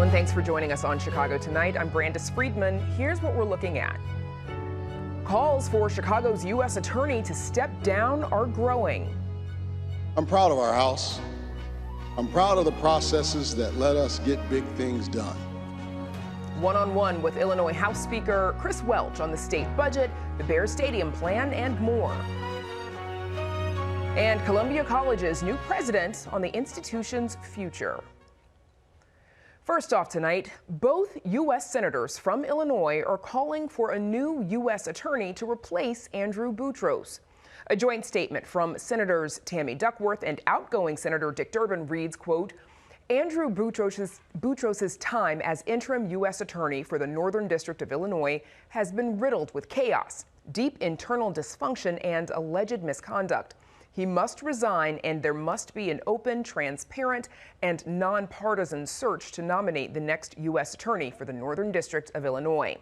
everyone. Thanks for joining us on Chicago Tonight. I'm Brandis Friedman. Here's what we're looking at. Calls for Chicago's U.S. attorney to step down are growing. I'm proud of our House. I'm proud of the processes that let us get big things done. One-on-one with Illinois House Speaker Chris Welch on the state budget, the Bears Stadium plan, and more. And Columbia College's new president on the institution's future. First off tonight, both U.S. senators from Illinois are calling for a new U.S. attorney to replace Andrew Boutros. A joint statement from Senators Tammy Duckworth and outgoing Senator Dick Durbin reads, quote, Andrew Boutros's time as interim U.S. attorney for the Northern District of Illinois has been riddled with chaos, deep internal dysfunction, and alleged misconduct. He must resign, and there must be an open, transparent, and nonpartisan search to nominate the next U.S. attorney for the Northern District of Illinois.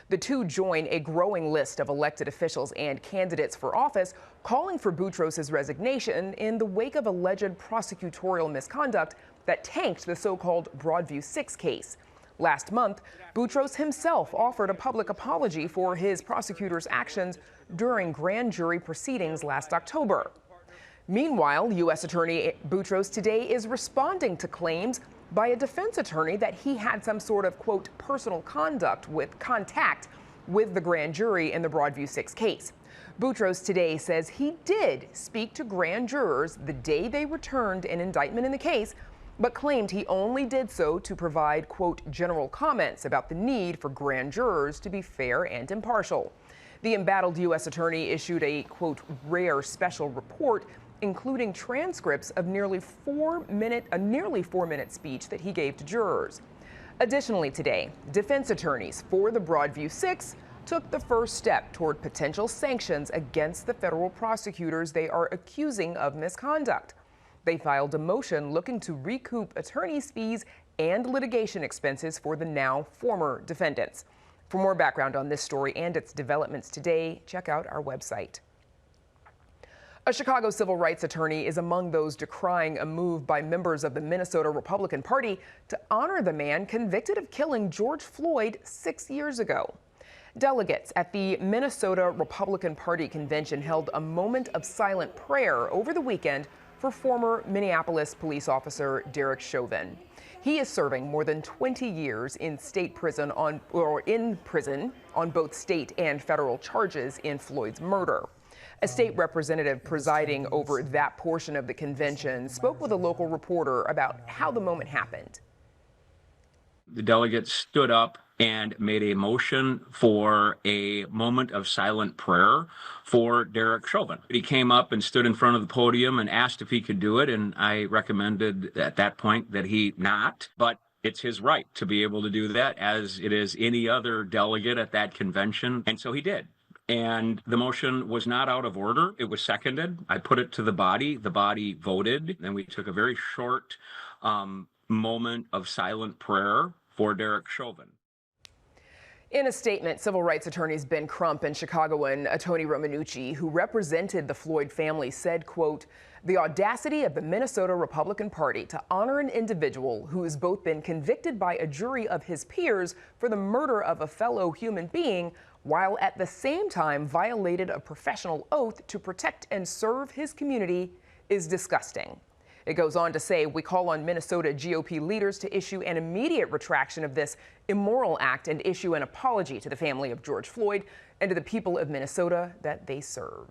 The two join a growing list of elected officials and candidates for office calling for Boutros's resignation in the wake of alleged prosecutorial misconduct that tanked the so-called Broadview 6 case. Last month, Boutros himself offered a public apology for his prosecutor's actions during grand jury proceedings last October. Meanwhile, U.S. Attorney Boutros today is responding to claims by a defense attorney that he had some sort of, quote, personal contact with the grand jury in the Broadview 6 case. Boutros today says he did speak to grand jurors the day they returned an indictment in the case, but claimed he only did so to provide, quote, general comments about the need for grand jurors to be fair and impartial. The embattled U.S. attorney issued a, quote, rare special report including transcripts of a nearly 4-minute speech that he gave to jurors. Additionally today, defense attorneys for the Broadview 6 took the first step toward potential sanctions against the federal prosecutors they are accusing of misconduct. They filed a motion looking to recoup attorneys' fees and litigation expenses for the now former defendants. For more background on this story and its developments today, check out our website. A Chicago civil rights attorney is among those decrying a move by members of the Minnesota Republican Party to honor the man convicted of killing George Floyd 6 years ago. Delegates at the Minnesota Republican Party convention held a moment of silent prayer over the weekend for former Minneapolis police officer Derek Chauvin. He is serving more than 20 years in state prison on both state and federal charges in Floyd's murder. A state representative presiding over that portion of the convention spoke with a local reporter about how the moment happened. The delegates stood up and made a motion for a moment of silent prayer for Derek Chauvin. He came up and stood in front of the podium and asked if he could do it, and I recommended at that point that he not, but it's his right to be able to do that, as it is any other delegate at that convention, and so he did. And the motion was not out of order. It was seconded. I put it to the body voted, and we took a very short moment of silent prayer for Derek Chauvin. In a statement, civil rights attorneys Ben Crump and Chicagoan Tony Romanucci, who represented the Floyd family, said, quote, the audacity of the Minnesota Republican Party to honor an individual who has both been convicted by a jury of his peers for the murder of a fellow human being, while at the same time violated a professional oath to protect and serve his community, is disgusting. It goes on to say, we call on Minnesota GOP leaders to issue an immediate retraction of this immoral act and issue an apology to the family of George Floyd and to the people of Minnesota that they serve.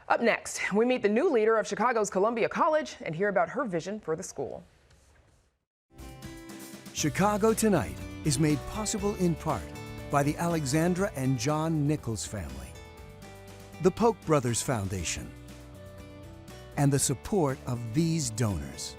Up next, we meet the new leader of Chicago's Columbia College and hear about her vision for the school. Chicago Tonight is made possible in part by the Alexandra and John Nichols family, the Polk Brothers Foundation, and the support of these donors.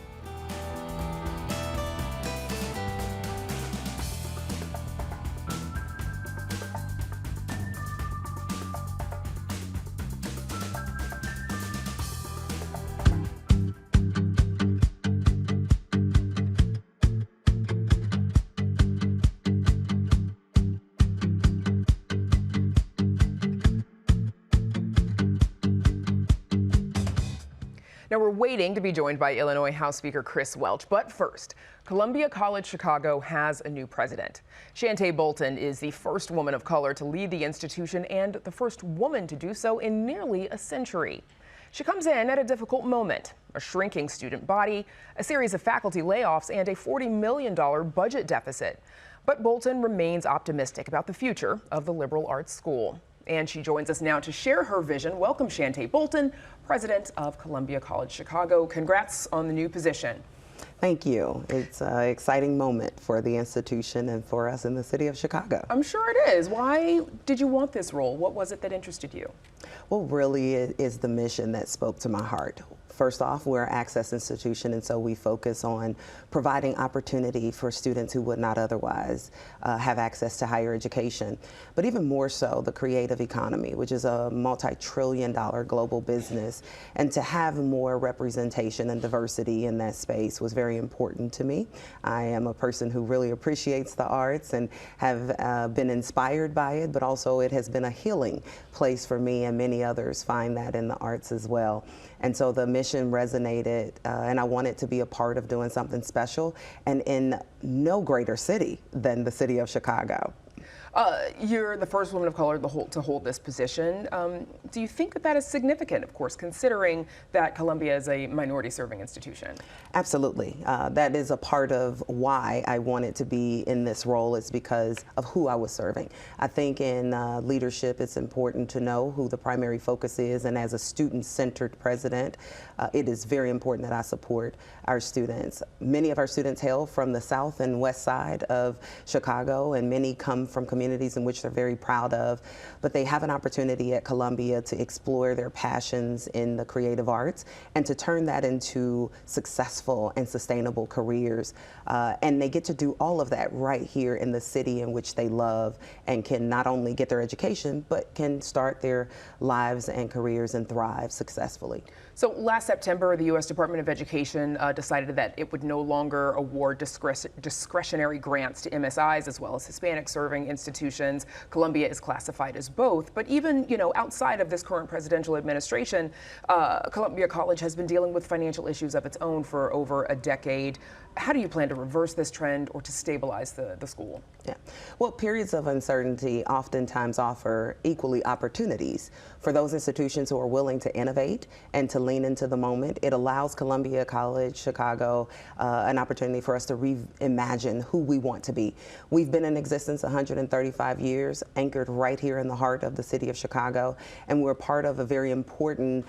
Now we're waiting to be joined by Illinois House Speaker Chris Welch, but first, Columbia College Chicago has a new president. Shantay Bolton is the first woman of color to lead the institution and the first woman to do so in nearly a century. She comes in at a difficult moment: a shrinking student body, a series of faculty layoffs, and a $40 million budget deficit. But Bolton remains optimistic about the future of the liberal arts school. And she joins us now to share her vision. Welcome, Shantay Bolton, president of Columbia College Chicago. Congrats on the new position. Thank you. It's an exciting moment for the institution and for us in the city of Chicago. I'm sure it is. Why did you want this role? What was it that interested you? Well, really, it is the mission that spoke to my heart. First off, we're an access institution, and so we focus on providing opportunity for students who would not otherwise have access to higher education. But even more so, the creative economy, which is a multi-trillion-dollar global business, and to have more representation and diversity in that space was very important to me. I am a person who really appreciates the arts and have been inspired by it, but also it has been a healing place for me, and many others find that in the arts as well. And so the mission resonated, and I wanted to be a part of doing something special, and in no greater city than the city of Chicago. You're the first woman of color to hold this position. Do you think that that is significant, of course, considering that Columbia is a minority-serving institution? Absolutely. That is a part of why I wanted to be in this role, is because of who I was serving. I think in leadership, it's important to know who the primary focus is, and as a student-centered president, it is very important that I support our students. Many of our students hail from the south and west side of Chicago, and many come from communities in which they're very proud of, but they have an opportunity at Columbia to explore their passions in the creative arts and to turn that into successful and sustainable careers. And they get to do all of that right here in the city in which they love, and can not only get their education, but can start their lives and careers and thrive successfully. So last September, the U.S. Department of Education decided that it would no longer award discretionary grants to MSIs as well as Hispanic-serving institutions. Columbia is classified as both, but even, outside of this current presidential administration, Columbia College has been dealing with financial issues of its own for over a decade. How do you plan to reverse this trend or to stabilize the school? Yeah. Well, periods of uncertainty oftentimes offer equally opportunities for those institutions who are willing to innovate and to lean into the moment. It allows Columbia College Chicago an opportunity for us to reimagine who we want to be. We've been in existence 135 years, anchored right here in the heart of the city of Chicago, and we're part of a very important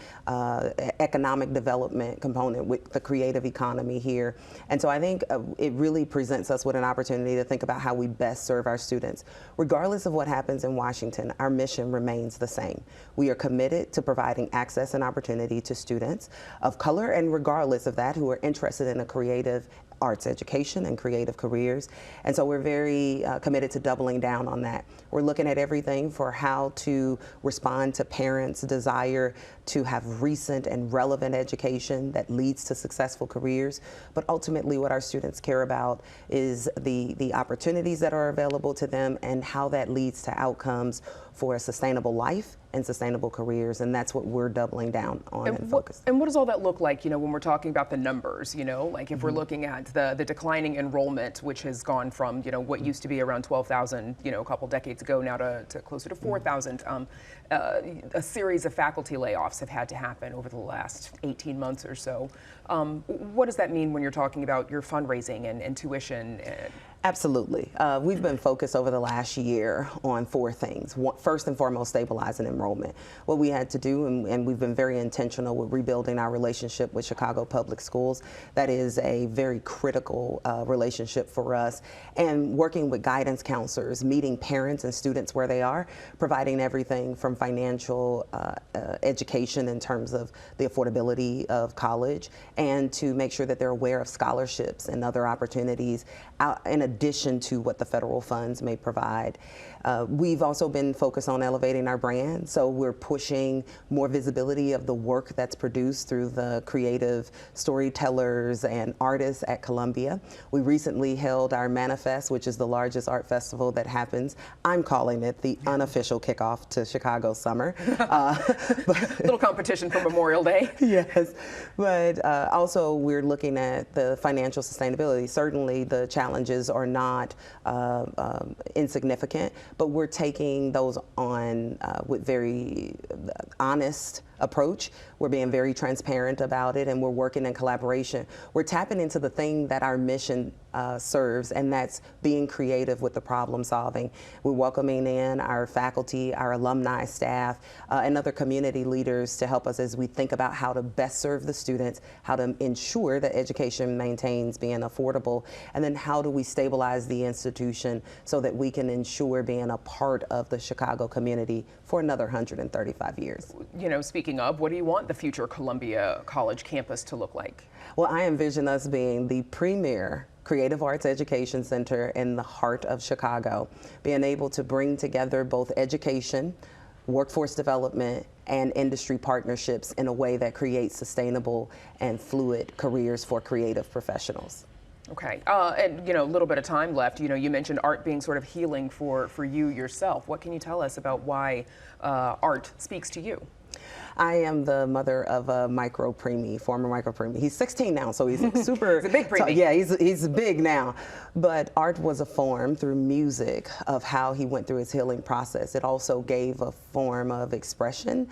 economic development component with the creative economy here. And so I think it really presents us with an opportunity to think about how we best serve our students. Regardless of what happens in Washington, our mission remains the same. We are committed to providing access and opportunity to students of color, and regardless of that, who are interested in a creative arts education and creative careers. And so we're very committed to doubling down on that. We're looking at everything for how to respond to parents' desire to have recent and relevant education that leads to successful careers. But ultimately what our students care about is the opportunities that are available to them and how that leads to outcomes for a sustainable life and sustainable careers, and that's what we're doubling down on and focusing. And what does all that look like, when we're talking about the numbers, like if we're looking at the declining enrollment, which has gone from, what used to be around 12,000, a couple decades ago now to closer to 4,000. A series of faculty layoffs have had to happen over the last 18 months or so. What does that mean when you're talking about your fundraising and tuition? Absolutely. We've been focused over the last year on four things. First and foremost, stabilizing enrollment. What we had to do, and we've been very intentional with rebuilding our relationship with Chicago Public Schools. That is a very critical relationship for us. And working with guidance counselors, meeting parents and students where they are, providing everything from financial education in terms of the affordability of college, and to make sure that they're aware of scholarships and other opportunities in addition addition to what the federal funds may provide. We've also been focused on elevating our brand, so we're pushing more visibility of the work that's produced through the creative storytellers and artists at Columbia. We recently held our Manifest, which is the largest art festival that happens. I'm calling it the unofficial kickoff to Chicago summer. Little competition for Memorial Day. Yes, but also we're looking at the financial sustainability. Certainly the challenges are not insignificant, but we're taking those on with very honest approach. We're being very transparent about it, and we're working in collaboration. We're tapping into the thing that our mission serves, and that's being creative with the problem solving. We're welcoming in our faculty, our alumni staff, and other community leaders to help us as we think about how to best serve the students, how to ensure that education maintains being affordable, and then how do we stabilize the institution so that we can ensure being a part of the Chicago community for another 135 years. You know, speaking of, what do you want the future Columbia College campus to look like? Well, I envision us being the premier creative arts education center in the heart of Chicago, being able to bring together both education, workforce development, and industry partnerships in a way that creates sustainable and fluid careers for creative professionals. Okay, and you know, a little bit of time left. You know, you mentioned art being sort of healing for you yourself. What can you tell us about why art speaks to you? I am the mother of a micro-preemie, former micro-preemie. He's 16 now, so he's super. He's a big preemie. Yeah, he's big now. But art was a form through music of how he went through his healing process. It also gave a form of expression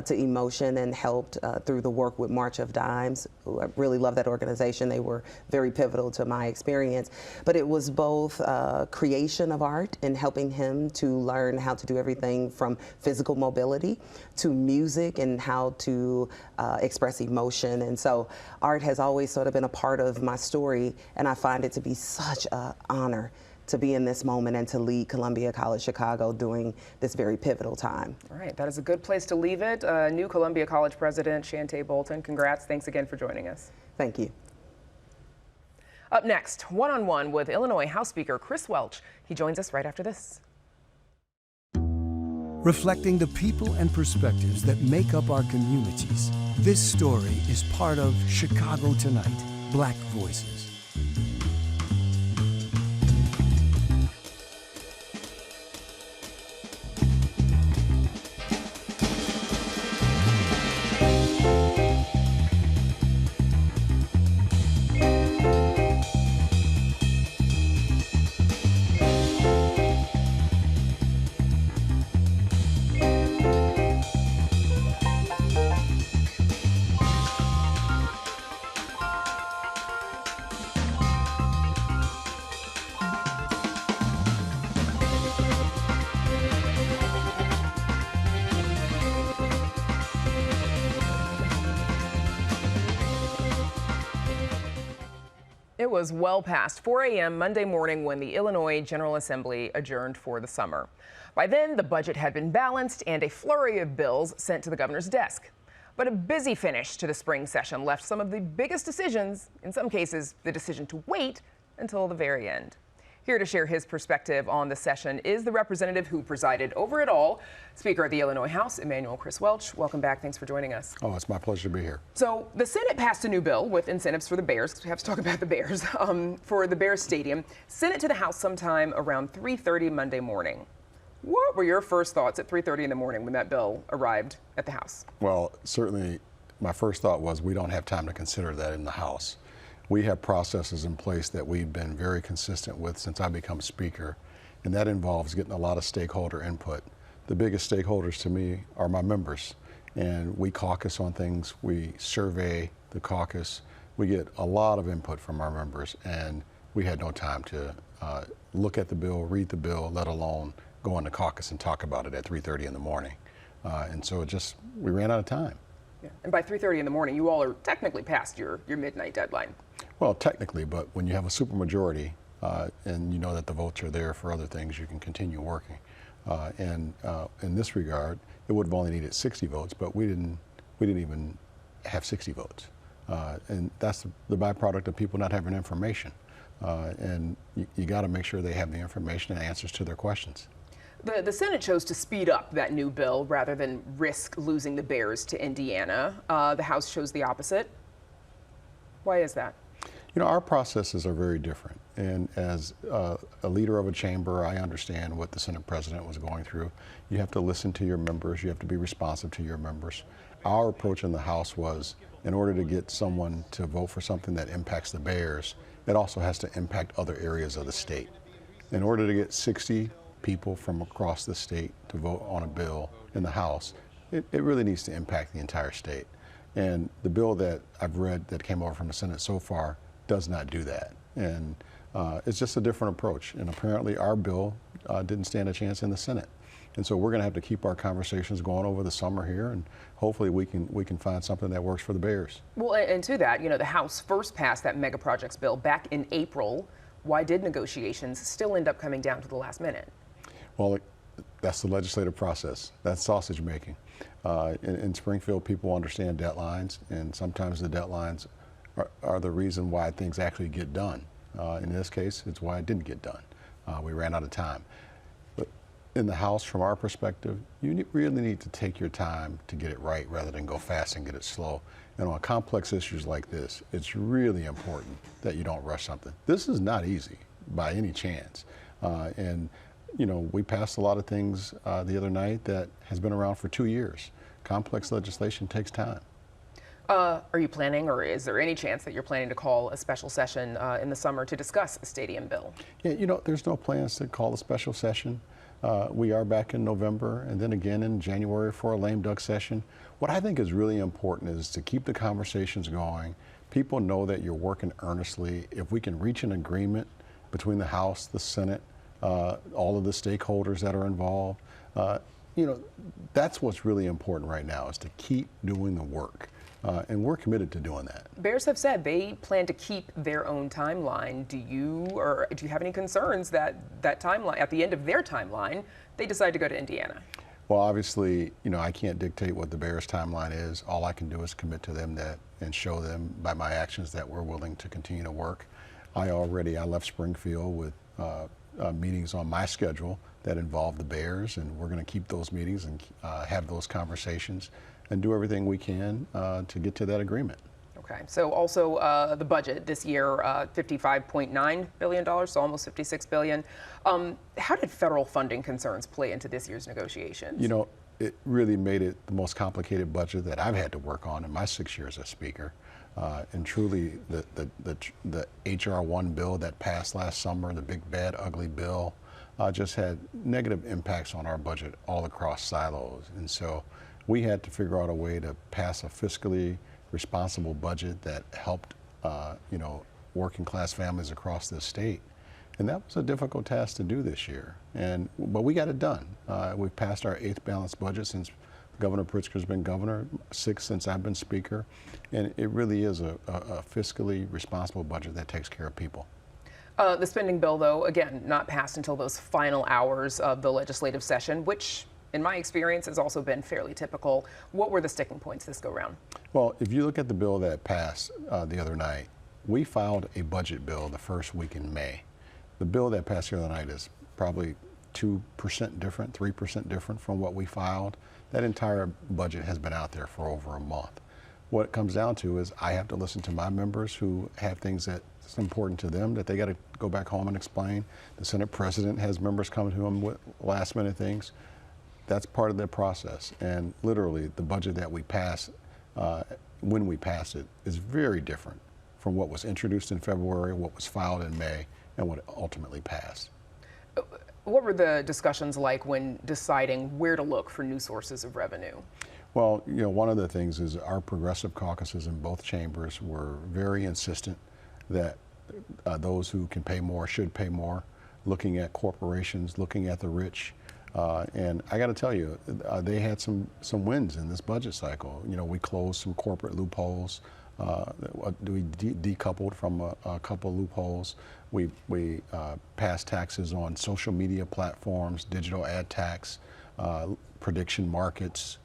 to emotion and helped through the work with March of Dimes. I really love that organization. They were very pivotal to my experience. But it was both creation of art and helping him to learn how to do everything from physical mobility to music and how to express emotion. And so art has always sort of been a part of my story, and I find it to be such an honor to be in this moment and to lead Columbia College Chicago during this very pivotal time. All right, that is a good place to leave it. New Columbia College President Shantay Bolton, congrats. Thanks again for joining us. Thank you. Up next, one-on-one with Illinois House Speaker Chris Welch. He joins us right after this. Reflecting the people and perspectives that make up our communities, this story is part of Chicago Tonight, Black Voices. It was well past 4 a.m. Monday morning when the Illinois General Assembly adjourned for the summer. By then, the budget had been balanced and a flurry of bills sent to the governor's desk. But a busy finish to the spring session left some of the biggest decisions, in some cases, the decision to wait until the very end. Here to share his perspective on the session is the representative who presided over it all, Speaker of the Illinois House, Emanuel Chris Welch. Welcome back. Thanks for joining us. Oh, it's my pleasure to be here. So the Senate passed a new bill with incentives for the Bears, because we have to talk about the Bears, for the Bears Stadium. Sent it to the House sometime around 3:30 Monday morning. What were your first thoughts at 3:30 in the morning when that bill arrived at the House? Well, certainly my first thought was we don't have time to consider that in the House. We have processes in place that we've been very consistent with since I become Speaker, and that involves getting a lot of stakeholder input. The biggest stakeholders to me are my members, and we caucus on things, we survey the caucus, we get a lot of input from our members, and we had no time to look at the bill, read the bill, let alone go on the caucus and talk about it at 3:30 in the morning. And so we ran out of time. Yeah. And by 3:30 in the morning, you all are technically past your midnight deadline. Well, technically, but when you have a supermajority and you know that the votes are there for other things, you can continue working. And in this regard, it would have only needed 60 votes, but we didn't even have 60 votes. And that's the byproduct of people not having information. And you got to make sure they have the information and answers to their questions. The Senate chose to speed up that new bill rather than risk losing the Bears to Indiana. The House chose the opposite. Why is that? You know, our processes are very different. And as a leader of a chamber, I understand what the Senate president was going through. You have to listen to your members. You have to be responsive to your members. Our approach in the House was, in order to get someone to vote for something that impacts the Bears, it also has to impact other areas of the state. In order to get 60 people from across the state to vote on a bill in the House, it really needs to impact the entire state. And the bill that I've read that came over from the Senate so far does not do that. And it's just a different approach. And apparently our bill didn't stand a chance in the Senate. And so we're going to have to keep our conversations going over the summer here, and hopefully we can find something that works for the Bears. Well, and to that, you know, the House first passed that mega projects bill back in April. Why did negotiations still end up coming down to the last minute? Well, that's the legislative process. That's sausage making. In Springfield, people understand deadlines, and sometimes the deadlines are the reason why things actually get done. In this case, it's why it didn't get done. We ran out of time. But in the House, from our perspective, you really need to take your time to get it right rather than go fast and get it slow. And on complex issues like this, it's really important that you don't rush something. This is not easy by any chance. And you know, we passed a lot of things the other night that has been around for 2 years. Complex legislation takes time. Are you planning, or is there any chance that you're planning to call a special session in the summer to discuss a stadium bill? Yeah, you know, there's no plans to call a special session. We are back in November and then again in January for a lame duck session. What I think is really important is to keep the conversations going. People know that you're working earnestly. If we can reach an agreement between the House, the Senate, all of the stakeholders that are involved, you know, that's what's really important right now, is to keep doing the work. And we're committed to doing that. Bears have said they plan to keep their own timeline. Do you have any concerns that that timeline, at the end of their timeline, they decide to go to Indiana? Well, obviously, you know, I can't dictate what the Bears' timeline is. All I can do is commit to them that and show them by my actions that we're willing to continue to work. I left Springfield with meetings on my schedule that involve the Bears, and we're going to keep those meetings and have those conversations and do everything we can to get to that agreement. Okay, so also the budget this year, $55.9 billion, so almost $56 billion. How did federal funding concerns play into this year's negotiations? You know, it really made it the most complicated budget that I've had to work on in my 6 years as Speaker. And truly, the H.R. 1 bill that passed last summer, the big, bad, ugly bill, just had negative impacts on our budget all across silos. And so we had to figure out a way to pass a fiscally responsible budget that helped, you know, working class families across the state. And that was a difficult task to do this year. But we got it done. We've passed our 8th balanced budget since Governor Pritzker's been governor, 6th since I've been Speaker. And it really is a fiscally responsible budget that takes care of people. The spending bill, though, again, not passed until those final hours of the legislative session, which in my experience has also been fairly typical. What were the sticking points this go round? Well, if you look at the bill that passed the other night, we filed a budget bill the first week in May. The bill that passed the other night is probably 2% different, 3% different from what we filed. That entire budget has been out there for over a month. What it comes down to is I have to listen to my members who have things that's important to them that they got to go back home and explain. The Senate president has members coming to him with last minute things. That's part of the process. And literally, the budget that we pass, when we pass it, is very different from what was introduced in February, what was filed in May, and what ultimately passed. What were the discussions like when deciding where to look for new sources of revenue? Well, you know, one of the things is our progressive caucuses in both chambers were very insistent that those who can pay more should pay more, looking at corporations, looking at the rich. And I got to tell you, they had some wins in this budget cycle. You know, we closed some corporate loopholes. We decoupled from a couple loopholes. We passed taxes on social media platforms, digital ad tax, prediction markets,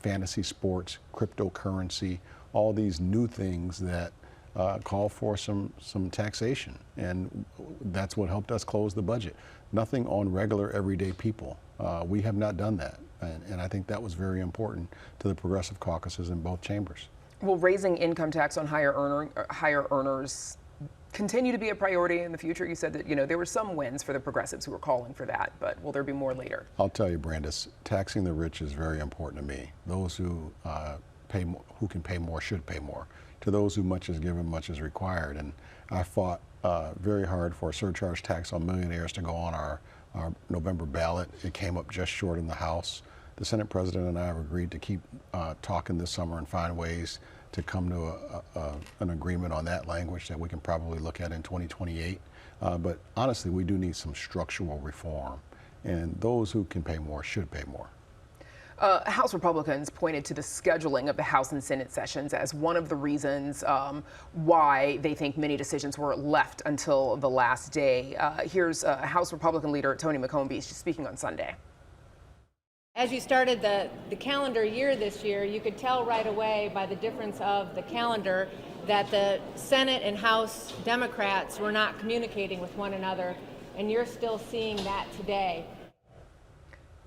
fantasy sports, cryptocurrency, all these new things that call for some taxation, and that's what helped us close the budget. Nothing on regular everyday people. We have not done that, and I think that was very important to the progressive caucuses in both chambers. Will raising income tax on higher earners continue to be a priority in the future? You said that there were some wins for the progressives who were calling for that, but will there be more later? I'll tell you, Brandis, taxing the rich is very important to me. Those who who can pay more should pay more. To those who much is given, much is required. And I fought very hard for a surcharge tax on millionaires to go on our November ballot. It came up just short in the House. The Senate President and I have agreed to keep talking this summer and find ways to come to an agreement on that language that we can probably look at in 2028. But honestly, we do need some structural reform, and those who can pay more should pay more. House Republicans pointed to the scheduling of the House and Senate sessions as one of the reasons why they think many decisions were left until the last day. Here's House Republican leader Tony McCombie speaking on Sunday. As you started the calendar year this year, you could tell right away by the difference of the calendar that the Senate and House Democrats were not communicating with one another, and you're still seeing that today.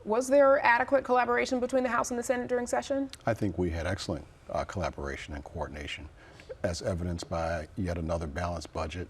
Was there adequate collaboration between the House and the Senate during session? I think we had excellent collaboration and coordination, as evidenced by yet another balanced budget,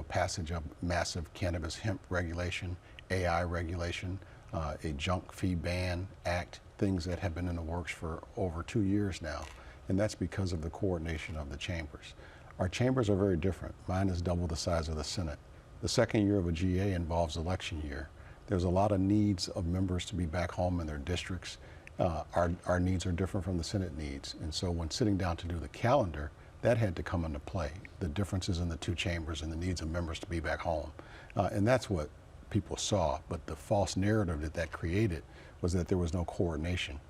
passage of massive cannabis hemp regulation, AI regulation, a junk fee ban act, things that have been in the works for over 2 years now. And that's because of the coordination of the chambers. Our chambers are very different. Mine is double the size of the Senate. The second year of a GA involves election year. There's a lot of needs of members to be back home in their districts. Our needs are different from the Senate needs. And so when sitting down to do the calendar, that had to come into play, the differences in the two chambers and the needs of members to be back home. And that's what people saw, but the false narrative that created was that there was no coordination.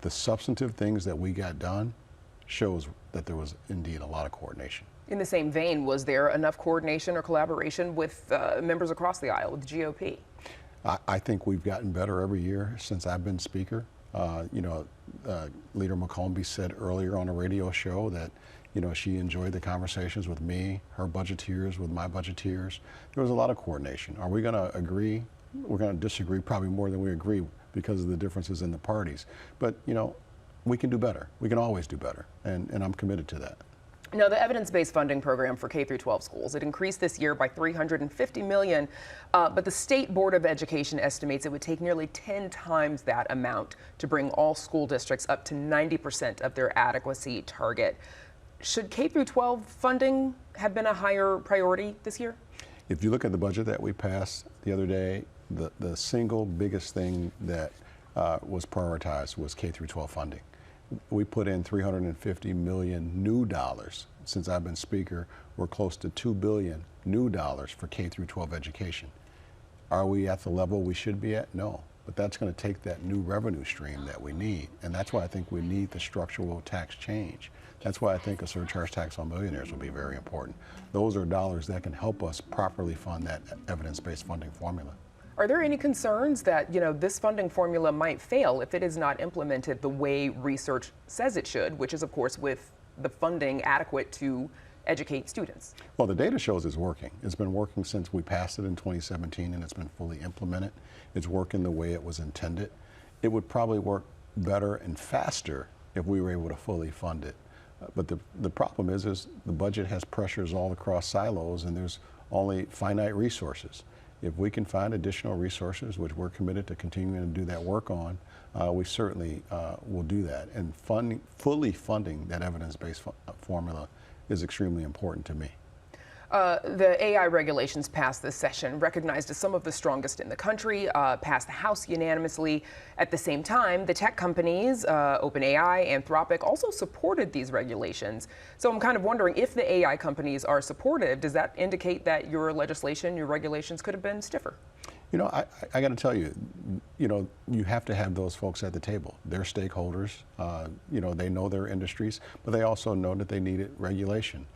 The substantive things that we got done shows that there was indeed a lot of coordination. In the same vein, was there enough coordination or collaboration with members across the aisle, with the GOP? I think we've gotten better every year since I've been Speaker. Leader McCombie said earlier on a radio show that she enjoyed the conversations with me, her budgeteers, with my budgeteers. There was a lot of coordination. Are we going to agree? We're going to disagree probably more than we agree because of the differences in the parties. But, we can do better. We can always do better, and I'm committed to that. Now, the evidence-based funding program for K-12 schools, it increased this year by $350 million, but the State Board of Education estimates it would take nearly 10 times that amount to bring all school districts up to 90% of their adequacy target. Should K-12 funding have been a higher priority this year? If you look at the budget that we passed the other day, the single biggest thing that was prioritized was K-12 funding. We put in $350 million new dollars. Since I've been Speaker, we're close to $2 billion new dollars for K-12 education. Are we at the level we should be at? No, but that's going to take that new revenue stream that we need, and that's why I think we need the structural tax change. That's why I think a surcharge tax on millionaires will be very important. Those are dollars that can help us properly fund that evidence-based funding formula. Are there any concerns that, this funding formula might fail if it is not implemented the way research says it should, which is, of course, with the funding adequate to educate students? Well, the data shows it's working. It's been working since we passed it in 2017, and it's been fully implemented. It's working the way it was intended. It would probably work better and faster if we were able to fully fund it. But the problem is the budget has pressures all across silos, and there's only finite resources. If we can find additional resources, which we're committed to continuing to do that work on, we certainly will do that. And fully funding that evidence-based formula is extremely important to me. The AI regulations passed this session, recognized as some of the strongest in the country, passed the House unanimously. At the same time, the tech companies, OpenAI, Anthropic, also supported these regulations. So I'm kind of wondering, if the AI companies are supportive, does that indicate that your legislation, your regulations could have been stiffer? I got to tell you, you have to have those folks at the table. They're stakeholders. They know their industries, but they also know that they needed regulation.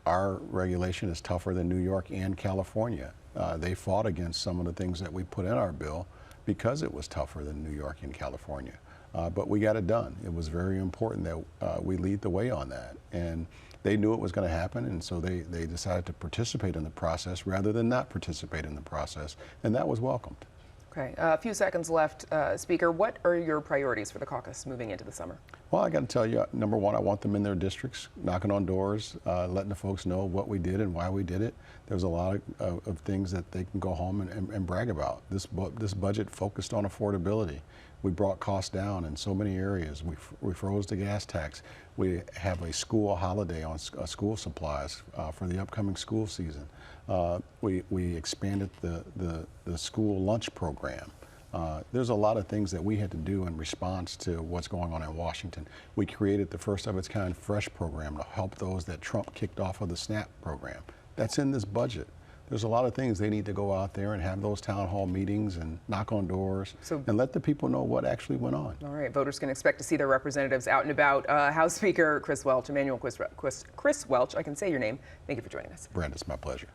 Our regulation is tougher than New York and California. They fought against some of the things that we put in our bill because it was tougher than New York and California. But we got it done. It was very important that we lead the way on that. And they knew it was going to happen, and so they decided to participate in the process rather than not participate in the process, and that was welcomed. Okay, a few seconds left. Speaker, what are your priorities for the caucus moving into the summer? Well, I got to tell you, number one, I want them in their districts, knocking on doors, letting the folks know what we did and why we did it. There's a lot of things that they can go home and brag about. This budget focused on affordability. We brought costs down in so many areas. We froze the gas tax. We have a school holiday on school supplies for the upcoming school season. We expanded the school lunch program. There's a lot of things that we had to do in response to what's going on in Washington. We created the first of its kind FRESH program to help those that Trump kicked off of the SNAP program. That's in this budget. There's a lot of things they need to go out there and have those town hall meetings and knock on doors and let the people know what actually went on. All right, voters can expect to see their representatives out and about. House Speaker Chris Welch, Emanuel Chris Welch, I can say your name. Thank you for joining us. Brenda, it's my pleasure.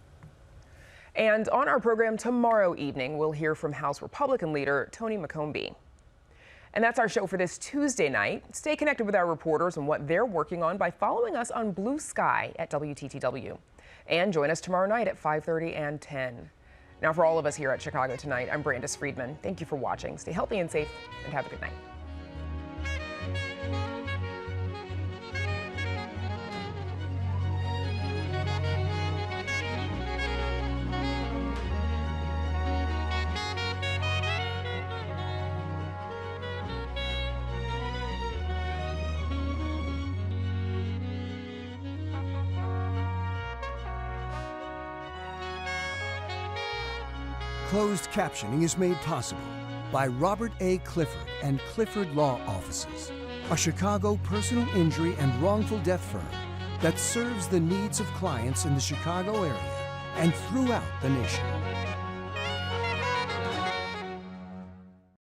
And on our program tomorrow evening, we'll hear from House Republican leader Tony McCombie. And that's our show for this Tuesday night. Stay connected with our reporters and what they're working on by following us on Blue Sky at WTTW. And join us tomorrow night at 5:30 and 10. Now, for all of us here at Chicago Tonight, I'm Brandis Friedman. Thank you for watching. Stay healthy and safe, and have a good night. Closed captioning is made possible by Robert A. Clifford and Clifford Law Offices, a Chicago personal injury and wrongful death firm that serves the needs of clients in the Chicago area and throughout the nation.